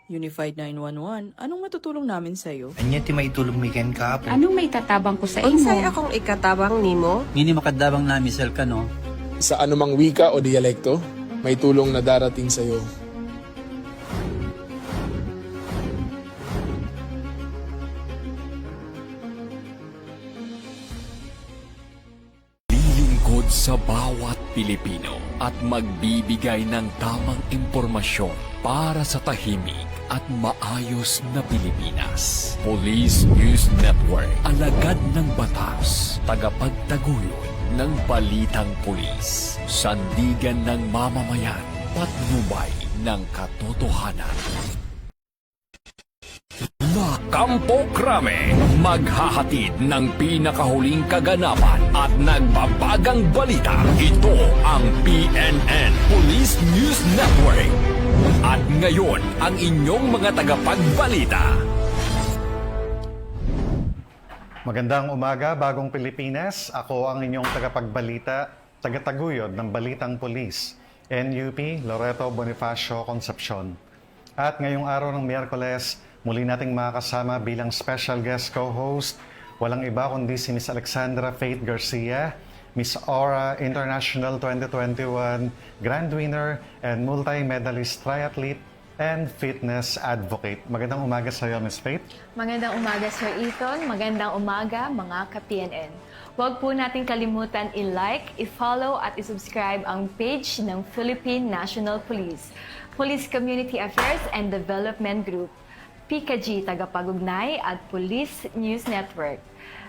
Unified 911, anong matutulong namin sa'yo? Anya ti maitulong mi ken ka po. Anong may tatabang ko sa Unsay imo? akong ikatabang nimo? Ngini makadabang na misal ka no. Sa anumang wika o dialekto, may tulong na darating sa iyo. Lilingkod sa bawat Pilipino at magbibigay ng tamang impormasyon para sa tahimik at maayos na Pilipinas. Police News Network, alagad ng batas, tagapagtaguyod ng balitang pulis, sandigan ng mamamayan, patnubay ng katotohanan. Na Kampo Krame, maghahatid ng pinakahuling kaganapan at nagbabagang balita. Ito ang PNN Police News Network. At ngayon, ang inyong mga tagapagbalita. Magandang umaga, Bagong Pilipinas. Ako ang inyong tagapagbalita, tagataguyod ng Balitang Pulis, NUP Loreto Bonifacio Concepcion. At ngayong araw ng Miyerkules, muli nating makakasama bilang special guest co-host, walang iba kundi si Miss Alexandra Faith Garcia, Miss Aura International 2021 Grand Winner and multi-medalist triathlete and fitness advocate. Magandang umaga sa iyo, Miss Faith. Magandang umaga, Sir Ethan. Magandang umaga, mga ka-PNN. Huwag po natin kalimutan i-like, i-follow at i-subscribe ang page ng Philippine National Police, Police Community Affairs and Development Group, PKG Tagapag-ugnay at Police News Network.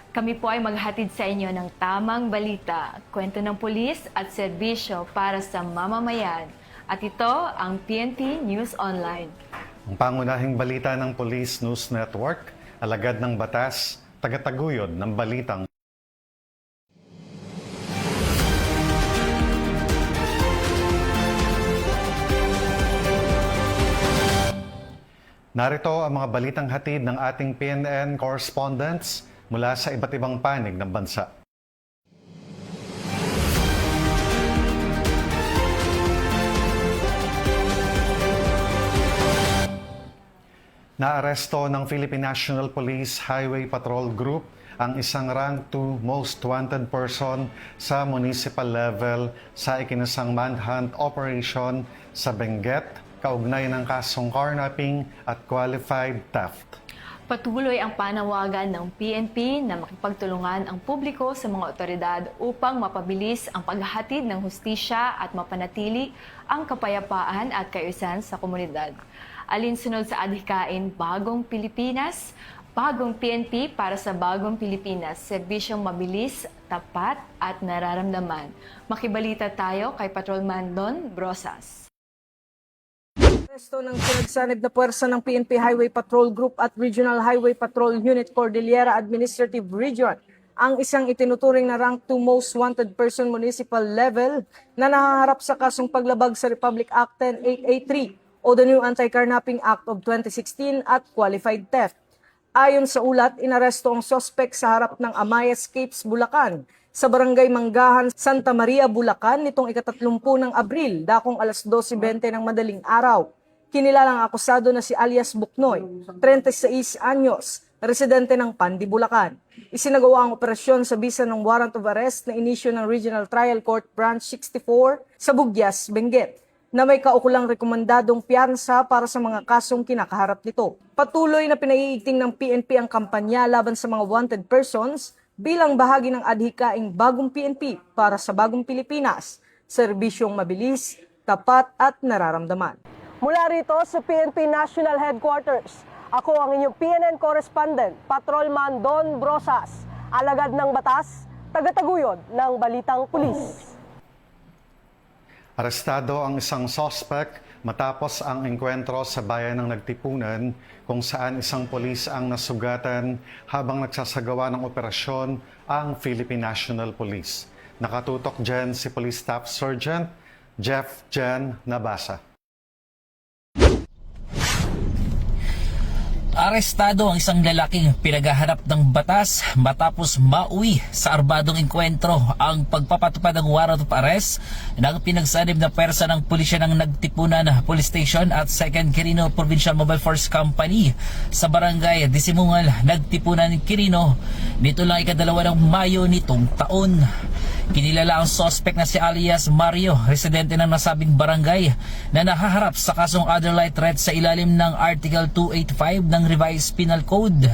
Kami po ay maghatid sa inyo ng tamang balita, kwento ng pulis at serbisyo para sa mamamayan. At ito ang PNP News Online. Ang pangunahing balita ng Police News Network, alagad ng batas, tagataguyod ng balitang. Narito ang mga balitang hatid ng ating PNN correspondents mula sa iba't ibang panig ng bansa. Naaresto ng Philippine National Police Highway Patrol Group ang isang rank 2 most wanted person sa municipal level sa ikinasang manhunt operation sa Benguet, kaugnay ng kasong carnapping at qualified theft. Patuloy ang panawagan ng PNP na makipagtulungan ang publiko sa mga otoridad upang mapabilis ang paghahatid ng hustisya at mapanatili ang kapayapaan at kaayusan sa komunidad. Alinsunod sa adhikain Bagong Pilipinas, Bagong PNP para sa Bagong Pilipinas, serbisyong mabilis, tapat at nararamdaman. Makibalita tayo kay Patrolman Don Brosas. Aresto ng pinagsanib na puwersa ng PNP Highway Patrol Group at Regional Highway Patrol Unit Cordillera Administrative Region ang isang itinuturing na rank 2 most wanted person municipal level na nahaharap sa kasong paglabag sa Republic Act 10883 o the New Anti-Carnapping Act of 2016 at qualified theft. Ayon sa ulat, inaresto ang sospek sa harap ng Amaya Escapes, Bulacan sa Barangay Manggahan, Santa Maria, Bulacan nitong ika-30 ng Abril, dakong alas 12:20 ng madaling araw. Kinilalang akusado na si alias Buknoy, 36 anyos, residente ng Pandi, Bulacan. Isinagawa ang operasyon sa bisa ng warrant of arrest na inisyu ng Regional Trial Court Branch 64 sa Bugyas, Benguet, na may kaukulang rekomendadong piyansa para sa mga kasong kinakaharap nito. Patuloy na pinaiigting ng PNP ang kampanya laban sa mga wanted persons bilang bahagi ng adhikaing Bagong PNP para sa Bagong Pilipinas, serbisyong mabilis, tapat at nararamdaman. Mula rito sa PNP National Headquarters, ako ang inyong PNN correspondent, Patrolman Don Brosas, alagad ng batas, tagataguyod ng balitang pulis. Arestado ang isang suspect matapos ang engkwentro sa bayan ng Nagtipunan kung saan isang polis ang nasugatan habang nagsasagawa ng operasyon ang Philippine National Police. Nakatutok dyan si Police Staff Sergeant Jeff Jan Nabasa. Arestado ang isang lalaking pinaghahanap ng batas matapos mauwi sa arbadong engkwentro ang pagpapatupad ng warrant of arrest ng pinagsanib na pwersa ng pulisya ng Nagtipunan Police Station at 2nd Quirino Provincial Mobile Force Company sa barangay Disimungal, Nagtipunan, Quirino nito lang ika-2 ng Mayo nitong taon. Kinilala ang suspect na si alias Mario, residente ng nasabing barangay na nahaharap sa kasong other light threat sa ilalim ng Article 285 ng Revised Penal Code.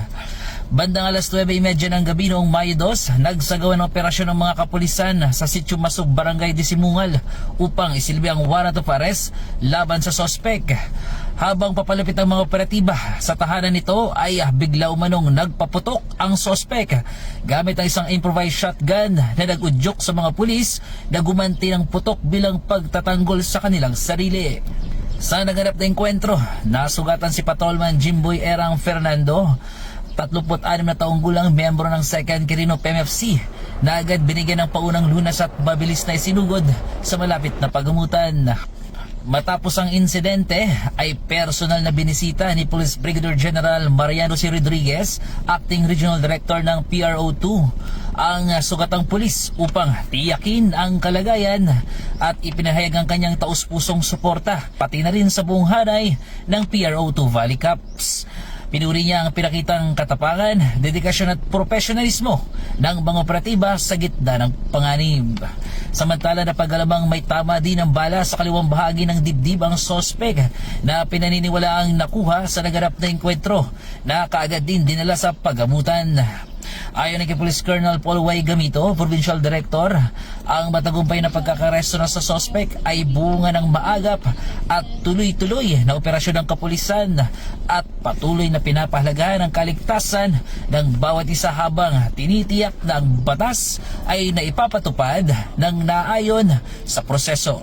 Bandang alas 9:30 ng gabi noong Mayo 2, nagsagawa ng operasyon ng mga kapulisan sa Sitio Masug, Barangay Disimungal upang isilbi ang warrant of arrest laban sa suspect. Habang papalapit ang mga operatiba sa tahanan nito ay bigla umanong nagpaputok ang suspect gamit ang isang improvised shotgun na nag-udyok sa mga pulis na gumanti ng putok bilang pagtatanggol sa kanilang sarili. Sa naganap na engkwentro, nasugatan si Patrolman Jimboy Erang Fernando, 36 na taong gulang, miyembro ng 2nd Quirino PMFC, na agad binigyan ng paunang lunas at mabilis na isinugod sa malapit na pagamutan. Matapos ang insidente ay personal na binisita ni Police Brigadier General Mariano C. Rodriguez, Acting Regional Director ng PRO2, ang sugatang pulis upang tiyakin ang kalagayan at ipinahayag ang kanyang taus-pusong suporta pati na rin sa buong hanay ng PRO2 Valley Cups. Pinuri niya ang pinakitang katapangan, dedikasyon at profesionalismo ng mga operatiba sa gitna ng panganib. Samantala na pag-alamang may tama din ang bala sa kaliwang bahagi ng dibdib ang sospek na pinaniniwalaang nakuha sa naganap na engkwentro na kaagad din dinala sa pagamutan. Ayon kay Police Colonel Paul Y. Gamito, Provincial Director, ang matagumpay na pagkakaresto na sa sospek ay bunga ng maagap at tuloy-tuloy na operasyon ng kapulisan at patuloy na pinapahalagahan ang kaligtasan ng bawat isa habang tinitiyak na ang batas ay naipapatupad ng naayon sa proseso.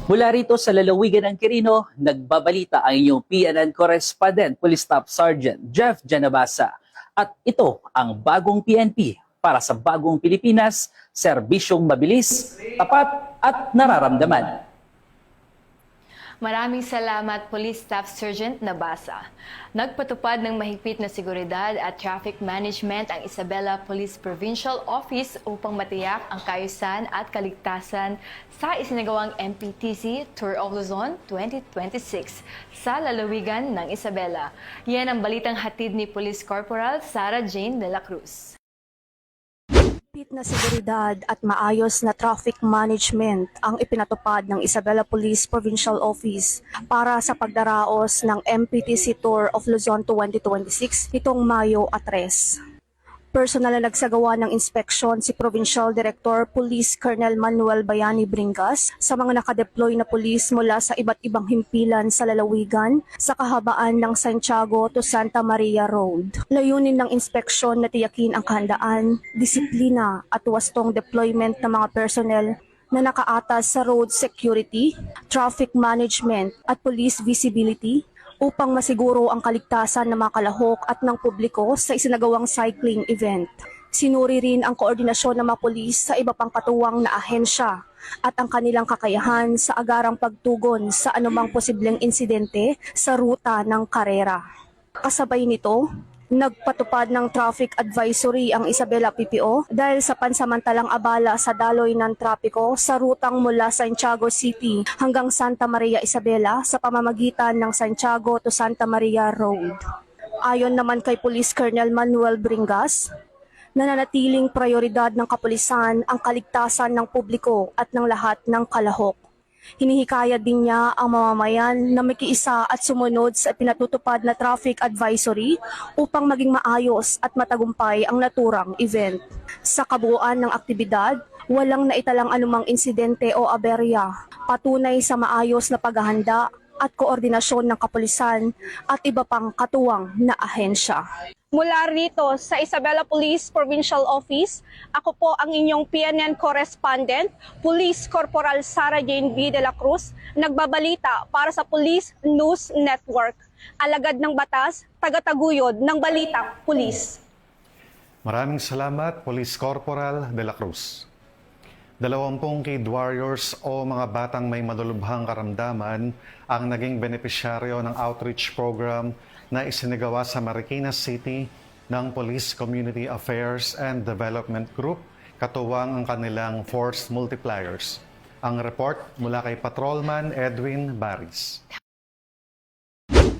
Mula rito sa lalawigan ng Quirino, nagbabalita ang inyong PNN correspondent, Police Staff Sergeant Jeff Janabasa. At ito ang bagong PNP para sa bagong Pilipinas, serbisyong mabilis, tapat at nararamdaman. Maraming salamat, Police Staff Sergeant Nabasa. Nagpatupad ng mahigpit na seguridad at traffic management ang Isabela Police Provincial Office upang matiyak ang kaayusan at kaligtasan sa isinagawang MPTC Tour of Luzon 2026 sa lalawigan ng Isabela. Yan ang balitang hatid ni Police Corporal Sarah Jane de la Cruz. Mahigpit na seguridad at maayos na traffic management ang ipinatupad ng Isabela Police Provincial Office para sa pagdaraos ng MPTC Tour of Luzon 2026 nitong Mayo 3. Personal na nagsagawa ng inspeksyon si Provincial Director Police Colonel Manuel Bayani Bringas sa mga nakadeploy na pulis mula sa iba't ibang himpilan sa lalawigan sa kahabaan ng Santiago to Santa Maria Road. Layunin ng inspeksyon na tiyakin ang kahandaan, disiplina at wastong deployment ng mga personnel na nakaatas sa road security, traffic management at police visibility upang masiguro ang kaligtasan ng mga kalahok at ng publiko sa isinagawang cycling event. Sinuri rin ang koordinasyon ng mga pulis sa iba pang katuwang na ahensya at ang kanilang kakayahan sa agarang pagtugon sa anumang posibleng insidente sa ruta ng karera. Kasabay nito, nagpatupad ng traffic advisory ang Isabela PPO dahil sa pansamantalang abala sa daloy ng trapiko sa rutang mula Santiago City hanggang Santa Maria Isabela sa pamamagitan ng Santiago to Santa Maria Road. Ayon naman kay Police Colonel Manuel Bringas, nananatiling prioridad ng kapulisan ang kaligtasan ng publiko at ng lahat ng kalahok. Hinihikayat din niya ang mamamayan na makiisa at sumunod sa pinatutupad na traffic advisory upang maging maayos at matagumpay ang naturang event. Sa kabuuan ng aktibidad, walang naitalang anumang insidente o aberya, patunay sa maayos na paghahanda at koordinasyon ng kapulisan at iba pang katuwang na ahensya. Mula rito sa Isabela Police Provincial Office, ako po ang inyong PNN correspondent, Police Corporal Sarah Jane V. de la Cruz, nagbabalita para sa Police News Network. Alagad ng batas, tagataguyod ng balitang pulis. Maraming salamat, Police Corporal de la Cruz. 20 kid warriors o mga batang may malulubhang karamdaman ang naging benepisyaryo ng outreach program na isinagawa sa Marikina City ng Police Community Affairs and Development Group, katuwang ang kanilang force multipliers. Ang report mula kay Patrolman Edwin Baris.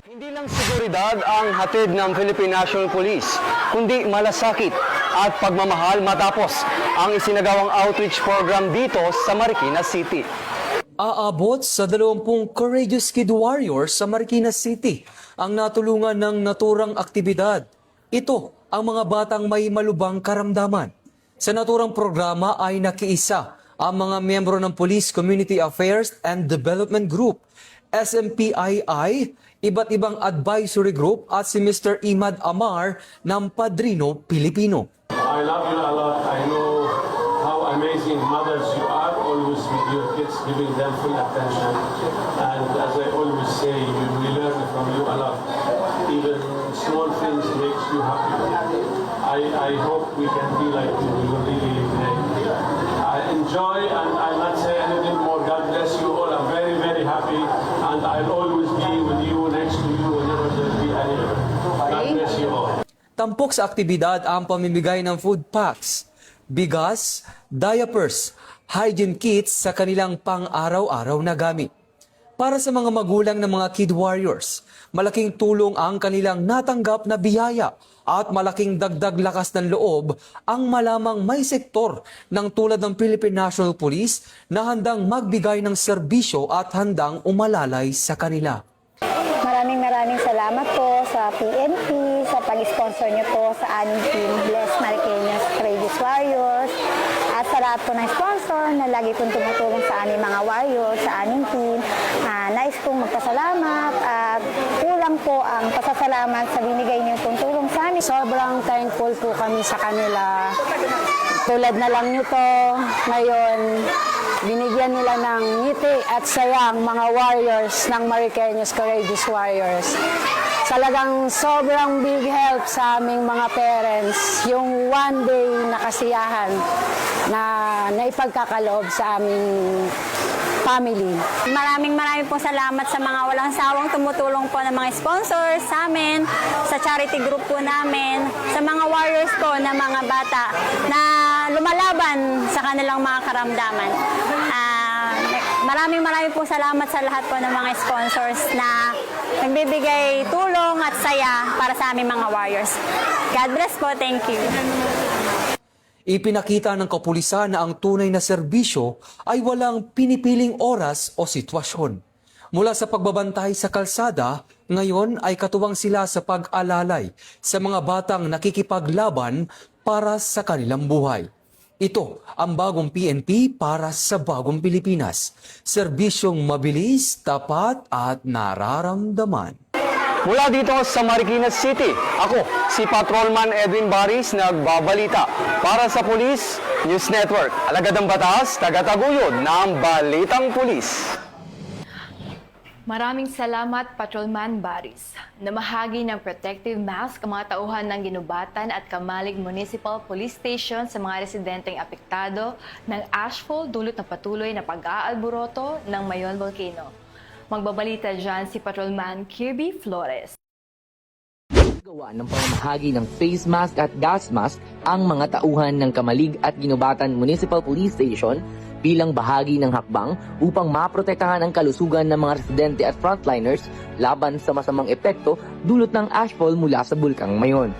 Hindi lang seguridad ang hatid ng Philippine National Police, kundi malasakit at pagmamahal matapos ang isinagawang outreach program dito sa Marikina City. Aabot sa 20 Courageous Kid Warriors sa Marikina City ang natulungan ng naturang aktibidad. Ito ang mga batang may malubhang karamdaman. Sa naturang programa ay nakiisa ang mga miyembro ng Police Community Affairs and Development Group, SMPII, iba't ibang advisory group at si Mr. Imad Amar ng Padrino Pilipino. I love you a lot. I know how amazing mothers you are, always with your kids, giving them full attention. And as I always say, we learn from you a lot. Even small things makes you happy. I hope we can be like you. We will really I enjoy, and I'll not say anything more. God bless you all. I'm very, very happy, and I'll always be with you, next to you, whenever there'll be anywhere. God bless you all. Tampok sa aktibidad ang pamimigay ng food packs, bigas, diapers, hygiene kits sa kanilang pang-araw-araw na gamit. Para sa mga magulang ng mga Kid Warriors, malaking tulong ang kanilang natanggap na biyaya at malaking dagdag lakas ng loob ang malamang may sektor ng tulad ng Philippine National Police na handang magbigay ng serbisyo at handang umalalay sa kanila. Maraming salamat po sa PNP, sa pag-sponsor niyo po sa aming team Bless Mariqueños Courageous Warriors, at sa lahat po ng sponsor na lagi pong tumutulong sa aming mga warriors, sa aming team. Nais pong magpasalamat at kulang po ang pasasalamat sa binigay niyo pong tulong sa amin. Sobrang thankful po kami sa kanila. Tulad na lang nito, ngayon, binigyan nila ng ngiti at sayang mga warriors ng Mariqueños Courageous Warriors. Talagang sobrang big help sa aming mga parents, yung one day na kasiyahan na naipagkakaloob sa aming family. Maraming po salamat sa mga walang sawang tumutulong po ng mga sponsors sa amin, sa charity group po namin, sa mga warriors po na mga bata na lumalaban sa kanilang mga karamdaman. Maraming po salamat sa lahat po ng mga sponsors na nagbibigay tulong at saya para sa aming mga warriors. God bless po. Thank you. Ipinakita ng kapulisan na ang tunay na serbisyo ay walang pinipiling oras o sitwasyon. Mula sa pagbabantay sa kalsada, ngayon ay katuwang sila sa pag-alalay sa mga batang nakikipaglaban para sa kanilang buhay. Ito ang bagong PNP para sa bagong Pilipinas. Serbisyong mabilis, tapat at nararamdaman. Mula dito sa Marikina City, ako si Patrolman Edwin Baris, nagbabalita para sa Police News Network. Alagad ng batas, tagataguyod ng Balitang Pulis. Maraming salamat, Patrolman Baris. Namahagi ng protective mask ang mga tauhan ng Ginubatan at Kamalig Municipal Police Station sa mga residenteng apektado ng ashfall dulot ng patuloy na pag-aalboroto ng Mayon Volcano. Magbabalita dyan si Patrolman Kirby Flores. Gawa ng pamamahagi ng face mask at gas mask ang mga tauhan ng Kamalig at Ginubatan Municipal Police Station bilang bahagi ng hakbang upang maprotektahan ang kalusugan ng mga residente at frontliners laban sa masamang epekto dulot ng ashfall mula sa Bulkang Mayon.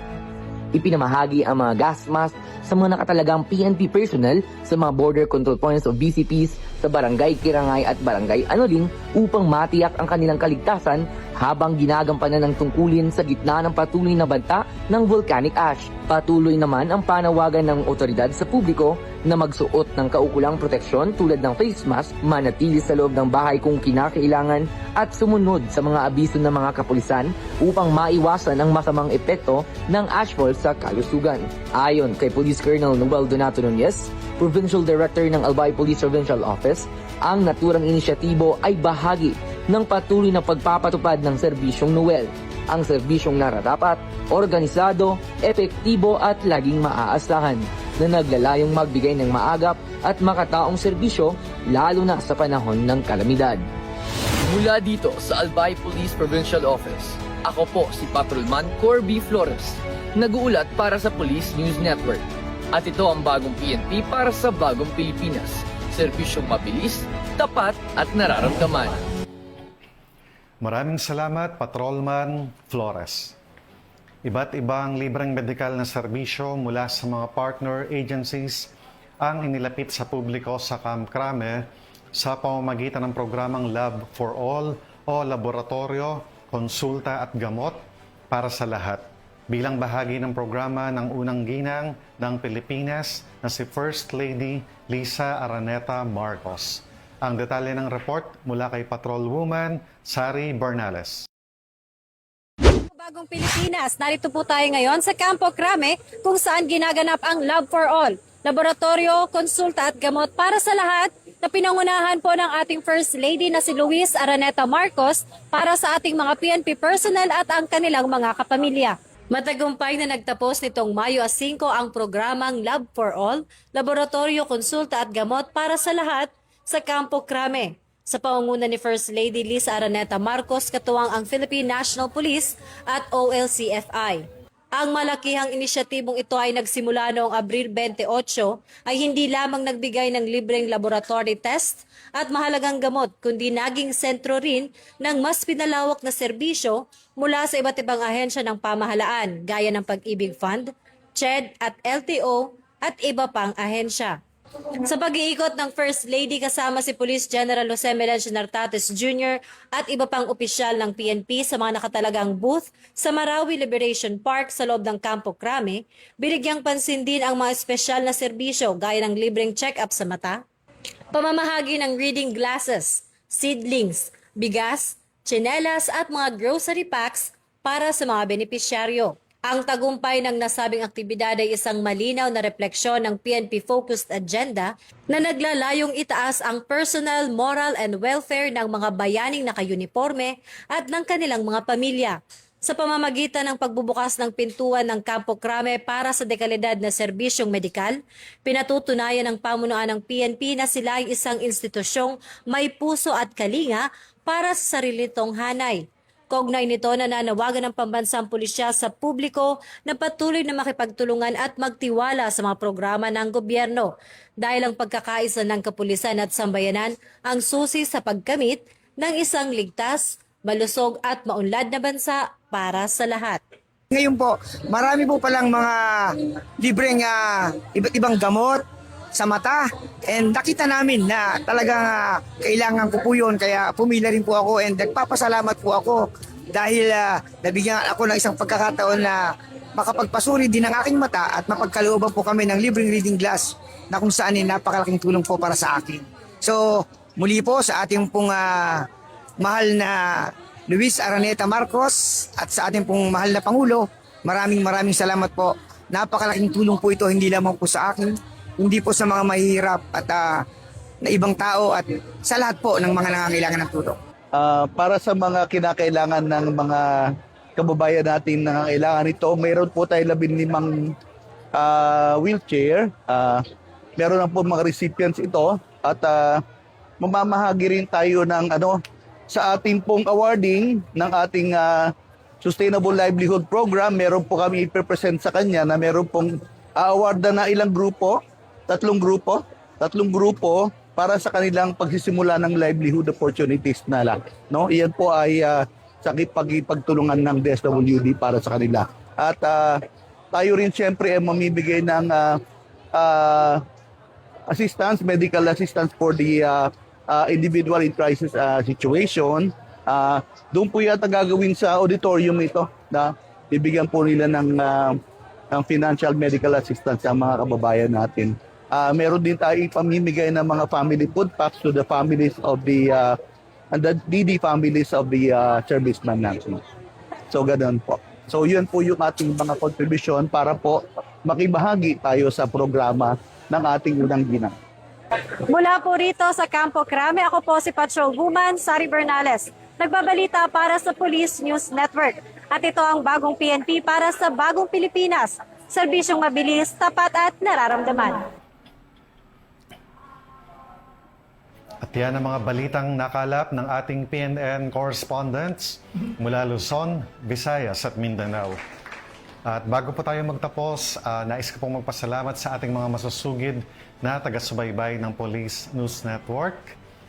Ipinamahagi ang mga gas mask sa mga nakatalagang PNP personnel sa mga border control points o BCPs sa Barangay Kirangay at Barangay Anoling upang matiyak ang kanilang kaligtasan habang ginagampanan ng tungkulin sa gitna ng patuloy na banta ng volcanic ash. Patuloy naman ang panawagan ng otoridad sa publiko na magsuot ng kaukulang proteksyon tulad ng face mask, manatili sa loob ng bahay kung kinakailangan at sumunod sa mga abiso ng mga kapulisan upang maiwasan ang masamang epekto ng ashfall sa kalusugan. Ayon kay Police Colonel Noel Donato Nunez, Provincial Director ng Albay Police Provincial Office, ang naturang inisyatibo ay bahagi ng patuloy na pagpapatupad ng serbisyong Noel. Ang serbisyong nararapat, organisado, epektibo at laging maaasahan na naglalayong magbigay ng maagap at makataong serbisyo lalo na sa panahon ng kalamidad. Mula dito sa Albay Police Provincial Office, ako po si Patrolman Corby Flores, nag-uulat para sa Police News Network. At ito ang bagong PNP para sa bagong Pilipinas. Serbisyong mabilis, tapat at nararamdaman. Maraming salamat, Patrolman Flores. Iba't ibang libreng medikal na serbisyo mula sa mga partner agencies ang inilapit sa publiko sa Camp Crame sa pamamagitan ng programang Lab for All o laboratorio, konsulta at gamot para sa lahat. Bilang bahagi ng programa ng unang ginang ng Pilipinas na si First Lady Lisa Araneta Marcos. Ang detalye ng report mula kay Patrolwoman Sari Bernales. Bagong Pilipinas, narito po tayo ngayon sa Campo Crame kung saan ginaganap ang Lab for All, laboratorio, konsulta at gamot para sa lahat na pinangunahan po ng ating First Lady na si Luis Araneta Marcos para sa ating mga PNP personnel at ang kanilang mga kapamilya. Matagumpay na nagtapos nitong Mayo 5 ang programang Lab for All, laboratorio, konsulta at gamot para sa lahat sa Campo Crame. Sa pangunguna ni First Lady Lisa Araneta Marcos, katuwang ang Philippine National Police at OLCFI. Ang malakihang inisyatibong ito ay nagsimula noong Abril 28 ay hindi lamang nagbigay ng libreng laboratory test at mahalagang gamot kundi naging sentro rin ng mas pinalawak na serbisyo mula sa iba't ibang ahensya ng pamahalaan gaya ng Pag-ibig Fund, CHED at LTO at iba pang ahensya. Sa pag-iikot ng First Lady kasama si Police General Jose Melencio Nartates Jr. at iba pang opisyal ng PNP sa mga nakatalagang booth sa Marawi Liberation Park sa loob ng Campo Crame, binigyang pansin din ang mga espesyal na serbisyo gaya ng libreng check-up sa mata, pamamahagi ng reading glasses, seedlings, bigas, tsinelas at mga grocery packs para sa mga benepisyaryo. Ang tagumpay ng nasabing aktibidad ay isang malinaw na refleksyon ng PNP-focused agenda na naglalayong itaas ang personal, moral and welfare ng mga bayaning naka-uniforme at ng kanilang mga pamilya. Sa pamamagitan ng pagbubukas ng pintuan ng Campo Crame para sa dekalidad na serbisyong medikal, pinatutunayan ng pamunuan ng PNP na sila ay isang institusyong may puso at kalinga para sa sarili nitong hanay. Kaugnay nito, nananawagan ng pambansang pulisya sa publiko na patuloy na makipagtulungan at magtiwala sa mga programa ng gobyerno dahil ang pagkakaisa ng kapulisan at sambayanan ang susi sa pagkamit ng isang ligtas, malusog at maunlad na bansa para sa lahat. Ngayon po, marami po palang mga libreng iba't ibang gamot sa mata and nakita namin na talagang kailangan ko po yun kaya pumila rin po ako and nagpapasalamat po ako dahil nabigyan ako ng isang pagkakataon na makapagpasuri din ng aking mata at mapagkalooban po kami ng libreng reading glass na kung saan napakalaking tulong po para sa akin. So muli po sa ating pong mahal na Luis Araneta Marcos at sa ating pong mahal na Pangulo, maraming salamat po. Napakalaking tulong po ito hindi lamang po sa akin, hindi po sa mga mahihirap at na ibang tao at sa lahat po ng mga nangangailangan ng tulong. Para sa mga kinakailangan ng mga kababayan natin na nangangailangan ito, mayroon po tayo 15 wheelchair. Meron na po mga recipients ito at mamamahagi rin tayo ng sa ating pong awarding ng ating Sustainable Livelihood Program. Meron po kami i-present sa kanya na meron pong awarda na ilang grupo, tatlong grupo para sa kanilang pagsisimula ng livelihood opportunities na lang. No? Iyan po ay sa pagtulungan ng DSWD para sa kanila. At tayo rin siyempre ay mamibigay ng assistance, medical assistance for the individual in crisis situation. Doon po yata gagawin sa auditorium ito na bibigyan po nila ng financial medical assistance sa mga kababayan natin. Meron din tayo ipamimigay ng mga family food packs to the families of the needy families of the servicemen natin. So ganoon po. So yun po yung ating mga contribution para po makibahagi tayo sa programa ng ating unang ginang. Mula po rito sa Campo Crame, ako po si Patrolwoman Sari Bernales. Nagbabalita para sa Police News Network. At ito ang bagong PNP para sa bagong Pilipinas. Serbisyong mabilis, tapat at nararamdaman. At yan ang mga balitang nakalap ng ating PNN correspondents mula Luzon, Visayas at Mindanao. At bago po tayo magtapos, nais ko pong magpasalamat sa ating mga masusugid na taga-subaybay ng Police News Network.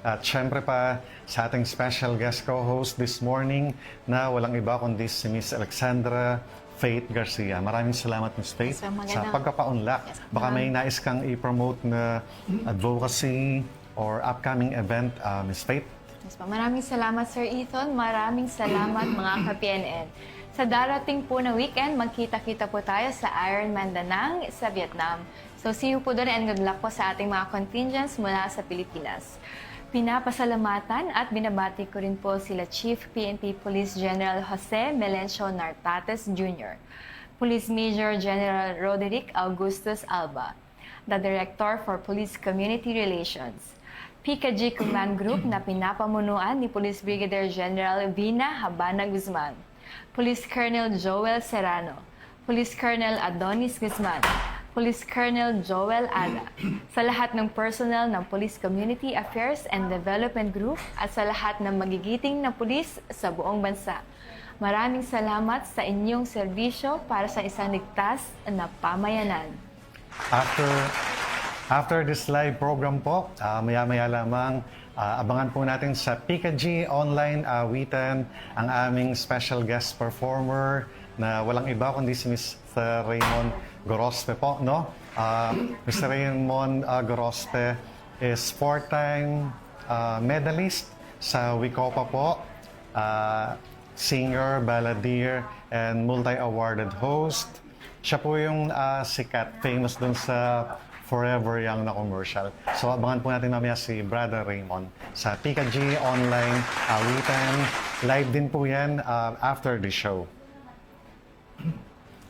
At syempre pa sa ating special guest co-host this morning na walang iba kundi si Miss Alexandra Faith Garcia. Maraming salamat, Miss Faith, sa pagpapaunlak. Baka may nais kang i-promote na advocacy or upcoming event, Miss Faith? Yes, maraming salamat, Sir Ethan. Maraming salamat, mga ka-PNN. Sa darating po na weekend, magkita-kita po tayo sa Ironman Da Nang sa Vietnam. So see you po doon and good luck po sa ating mga contingents mula sa Pilipinas. Pinapasalamatan at binabati ko rin po sila Chief PNP Police General Jose Melencio Nartates Jr., Police Major General Roderick Augustus Alba, the Director for Police Community Relations, PKG Command Group na pinapamunuan ni Police Brigadier General Vina Habana Guzman, Police Colonel Joel Serrano, Police Colonel Adonis Guzman, Police Colonel Joel Ada, sa lahat ng personnel ng Police Community Affairs and Development Group at sa lahat ng magigiting na pulis sa buong bansa. Maraming salamat sa inyong serbisyo para sa isang ligtas na pamayanan. After this live program po, maya-maya lamang, abangan po natin sa PKG Online Awitan ang aming special guest performer na walang iba kundi si Mr. Raymond Gorospe po, no? Mr. Raymond Gorospe is 4-time medalist sa Wicopa po, singer, balladeer, and multi-awarded host. Siya po yung sikat, famous dun sa Forever Young na commercial. So abangan po natin mamaya si Brother Raymond sa PKG Online Awitan. Live din po yan after the show.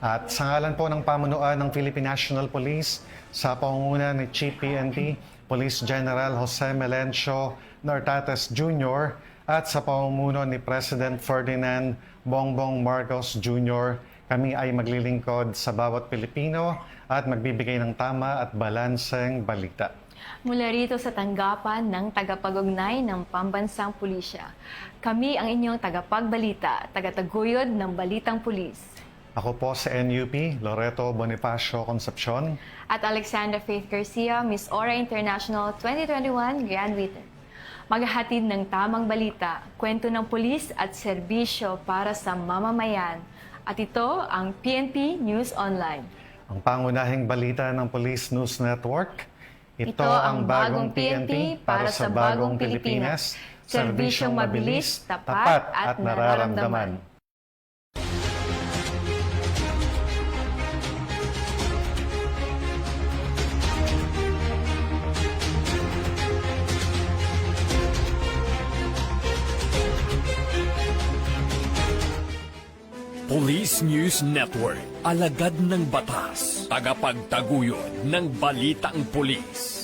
At sa ngalan po ng pamunuan ng Philippine National Police sa pangunguna ni Chief PNP Police General Jose Melencio Nartates Jr. at sa pamumuno ni President Ferdinand Bongbong Marcos Jr., kami ay maglilingkod sa bawat Pilipino at magbibigay ng tama at balanseng balita. Mula rito sa tanggapan ng tagapag-ugnay ng Pambansang Pulisya, kami ang inyong tagapagbalita, tagataguyod ng Balitang Pulis. Ako po sa NUP, Loreto Bonifacio Concepcion. At Alexandra Faith Garcia, Miss Ora International 2021 Grand Written. Maghahatid ng tamang balita, kwento ng pulis at serbisyo para sa mamamayan. At ito ang PNP News Online. Ang pangunahing balita ng Police News Network. Ito ang bagong PNP para sa bagong Pilipinas. Serbisyong mabilis, tapat at nararamdaman. Police News Network, alagad ng batas, tagapagtaguyod ng balitang pulis.